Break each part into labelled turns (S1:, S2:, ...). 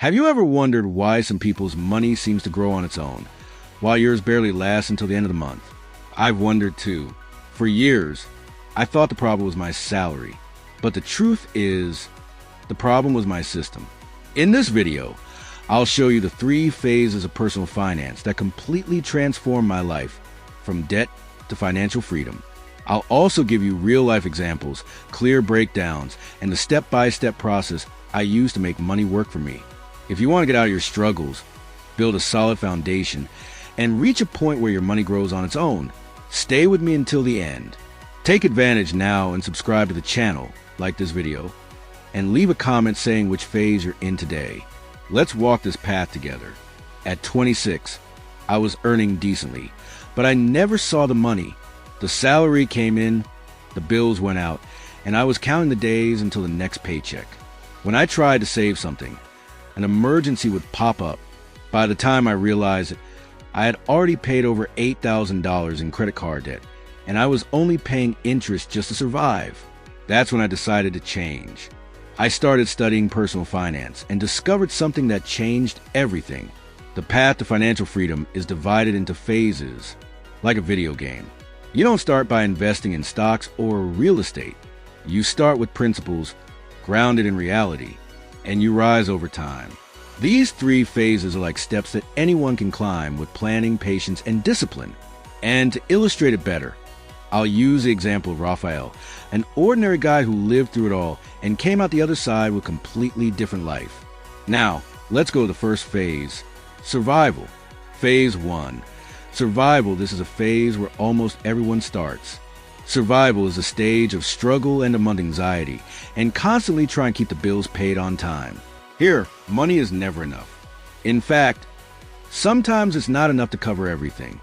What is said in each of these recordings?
S1: Have you ever wondered why some people's money seems to grow on its own, while yours barely lasts until the end of the month? I've wondered too. For years, I thought the problem was my salary, but the truth is, the problem was my system. In this video, I'll show you the 3 phases of personal finance that completely transformed my life, from debt to financial freedom. I'll also give you real-life examples, clear breakdowns, and the step-by-step process I use to make money work for me. If you want to get out of your struggles, build a solid foundation, and reach a point where your money grows on its own, stay with me until the end. Take advantage now and subscribe to the channel, like this video, and leave a comment saying which phase you're in today. Let's walk this path together. At 26, I was earning decently, but I never saw the money. The salary came in, the bills went out, and I was counting the days until the next paycheck. When I tried to save something, an emergency would pop up. By the time I realized it, I had already paid over $8,000 in credit card debt, and I was only paying interest just to survive. That's when I decided to change. I started studying personal finance and discovered something that changed everything. The path to financial freedom is divided into phases, like a video game. You don't start by investing in stocks or real estate. You start with principles grounded in reality, and you rise over time. These 3 phases are like steps that anyone can climb with planning, patience, and discipline. And to illustrate it better, I'll use the example of Raphael, an ordinary guy who lived through it all and came out the other side with a completely different life. Now, let's go to the first phase, survival. Phase 1. Survival. This is a phase where almost everyone starts. Survival is a stage of struggle and among anxiety, and constantly trying to keep the bills paid on time. Here, money is never enough. In fact, sometimes it's not enough to cover everything.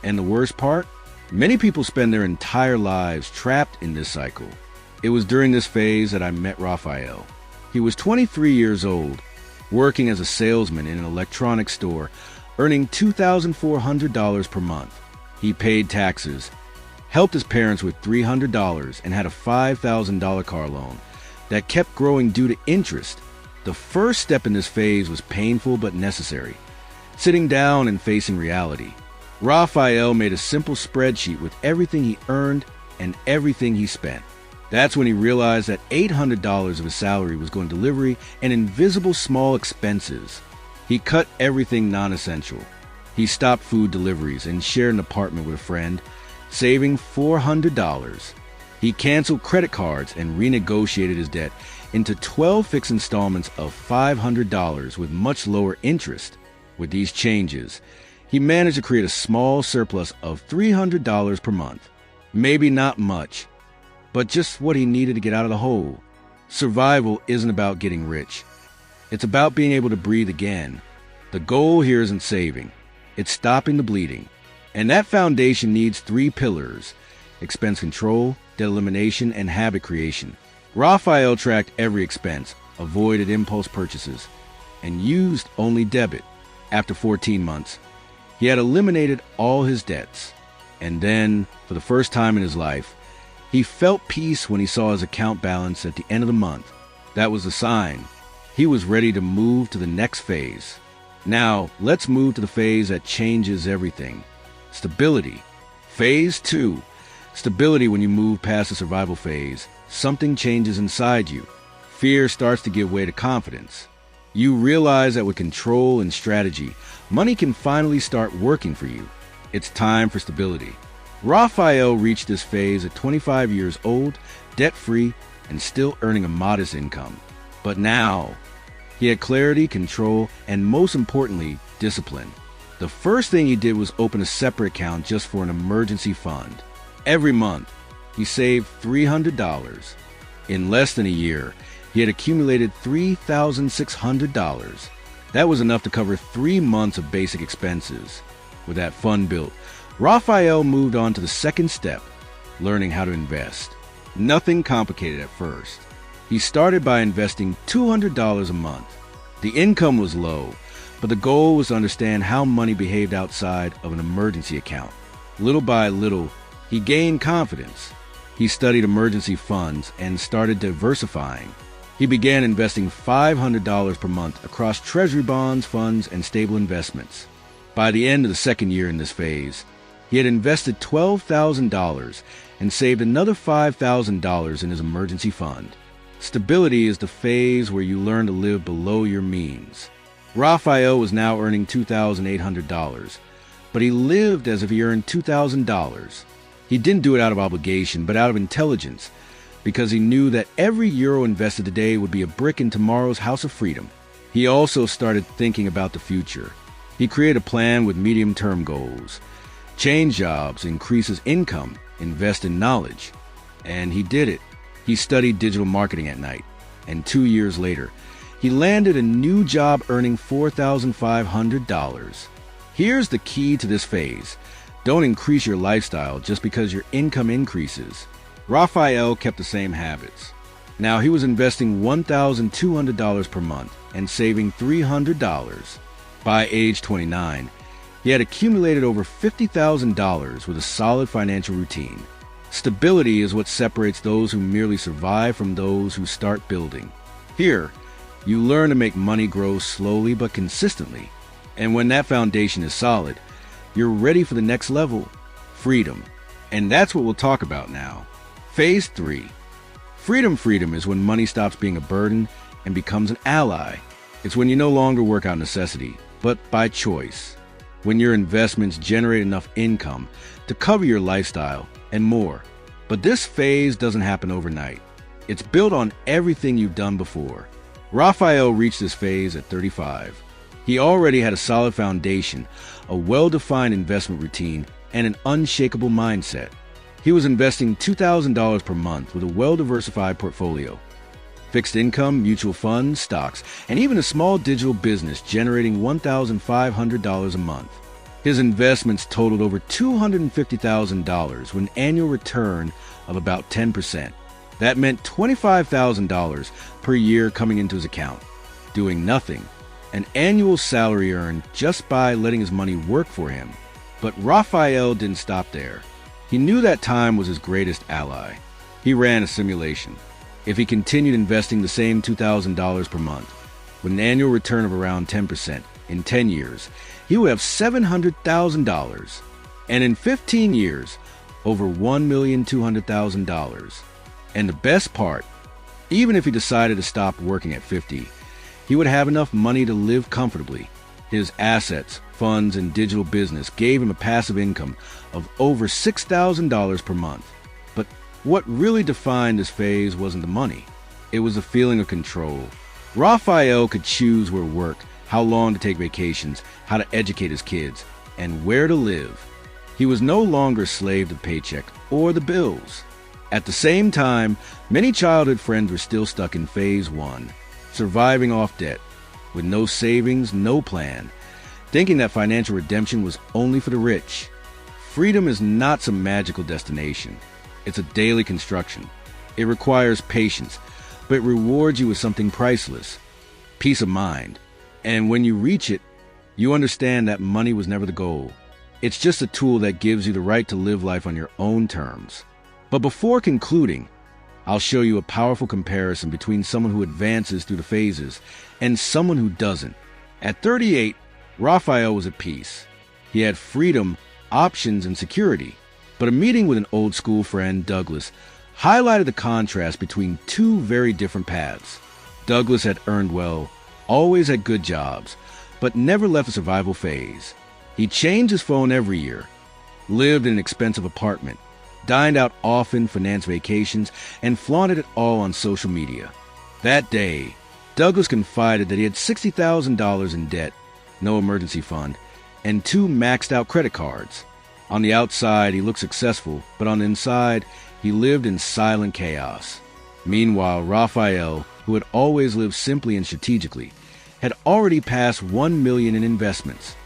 S1: And the worst part? Many people spend their entire lives trapped in this cycle. It was during this phase that I met Raphael. He was 23 years old, working as a salesman in an electronics store, earning $2,400 per month. He paid taxes, helped his parents with $300, and had a $5,000 car loan that kept growing due to interest. The first step in this phase was painful but necessary, sitting down and facing reality. Raphael made a simple spreadsheet with everything he earned and everything he spent. That's when he realized that $800 of his salary was going to delivery and invisible small expenses. He cut everything non-essential. He stopped food deliveries and shared an apartment with a friend, saving $400. He canceled credit cards and renegotiated his debt into 12 fixed installments of $500 with much lower interest. With these changes, he managed to create a small surplus of $300 per month. Maybe not much, but just what he needed to get out of the hole. Survival isn't about getting rich. It's about being able to breathe again. The goal here isn't saving. It's stopping the bleeding. And that foundation needs 3 pillars: expense control, debt elimination, and habit creation. Raphael tracked every expense, avoided impulse purchases, and used only debit. After 14 months, he had eliminated all his debts. And then, for the first time in his life, he felt peace when he saw his account balance at the end of the month. That was a sign. He was ready to move to the next phase. Now, let's move to the phase that changes everything. Stability. Phase 2. Stability. When you move past the survival phase, something changes inside you. Fear starts to give way to confidence. You realize that with control and strategy, money can finally start working for you. It's time for stability. Raphael reached this phase at 25 years old, debt-free, and still earning a modest income. But now, he had clarity, control, and most importantly, discipline. The first thing he did was open a separate account just for an emergency fund. Every month, he saved $300. In less than a year, he had accumulated $3,600. That was enough to cover 3 months of basic expenses. With that fund built, Raphael moved on to the second step, learning how to invest. Nothing complicated at first. He started by investing $200 a month. The income was low, but the goal was to understand how money behaved outside of an emergency account. Little by little, he gained confidence. He studied emergency funds and started diversifying. He began investing $500 per month across treasury bonds, funds, and stable investments. By the end of the second year in this phase, he had invested $12,000 and saved another $5,000 in his emergency fund. Stability is the phase where you learn to live below your means. Raphael was now earning $2,800, but he lived as if he earned $2,000. He didn't do it out of obligation, but out of intelligence, because he knew that every euro invested today would be a brick in tomorrow's house of freedom. He also started thinking about the future. He created a plan with medium-term goals. Change jobs, increase his income, invest in knowledge. And he did it. He studied digital marketing at night, and 2 years later, he landed a new job earning $4,500. Here's the key to this phase. Don't increase your lifestyle just because your income increases. Raphael kept the same habits. Now he was investing $1,200 per month and saving $300. By age 29, he had accumulated over $50,000 with a solid financial routine. Stability is what separates those who merely survive from those who start building. Here, you learn to make money grow slowly but consistently. And when that foundation is solid, you're ready for the next level, freedom. And that's what we'll talk about now. Phase 3. Freedom is when money stops being a burden and becomes an ally. It's when you no longer work out necessity, but by choice. When your investments generate enough income to cover your lifestyle and more. But this phase doesn't happen overnight. It's built on everything you've done before. Raphael reached this phase at 35. He already had a solid foundation, a well-defined investment routine, and an unshakable mindset. He was investing $2,000 per month with a well-diversified portfolio. Fixed income, mutual funds, stocks, and even a small digital business generating $1,500 a month. His investments totaled over $250,000 with an annual return of about 10%. That meant $25,000 per year coming into his account. Doing nothing, an annual salary earned just by letting his money work for him. But Raphael didn't stop there. He knew that time was his greatest ally. He ran a simulation. If he continued investing the same $2,000 per month, with an annual return of around 10%, in 10 years, he would have $700,000. And in 15 years, over $1,200,000. And the best part, even if he decided to stop working at 50, he would have enough money to live comfortably. His assets, funds, and digital business gave him a passive income of over $6,000 per month. But what really defined this phase wasn't the money. It was the feeling of control. Raphael could choose where to work, how long to take vacations, how to educate his kids, and where to live. He was no longer a slave to the paycheck or the bills. At the same time, many childhood friends were still stuck in phase 1, surviving off debt, with no savings, no plan, thinking that financial redemption was only for the rich. Freedom is not some magical destination. It's a daily construction. It requires patience, but it rewards you with something priceless, peace of mind. And when you reach it, you understand that money was never the goal. It's just a tool that gives you the right to live life on your own terms. But before concluding, I'll show you a powerful comparison between someone who advances through the phases and someone who doesn't. At 38, Raphael was at peace. He had freedom, options, and security. But a meeting with an old school friend, Douglas, highlighted the contrast between two very different paths. Douglas had earned well, always had good jobs, but never left the survival phase. He changed his phone every year, lived in an expensive apartment, dined out often, financed vacations, and flaunted it all on social media. That day, Douglas confided that he had $60,000 in debt, no emergency fund, and 2 maxed-out credit cards. On the outside, he looked successful, but on the inside, he lived in silent chaos. Meanwhile, Raphael, who had always lived simply and strategically, had already passed $1 million in investments.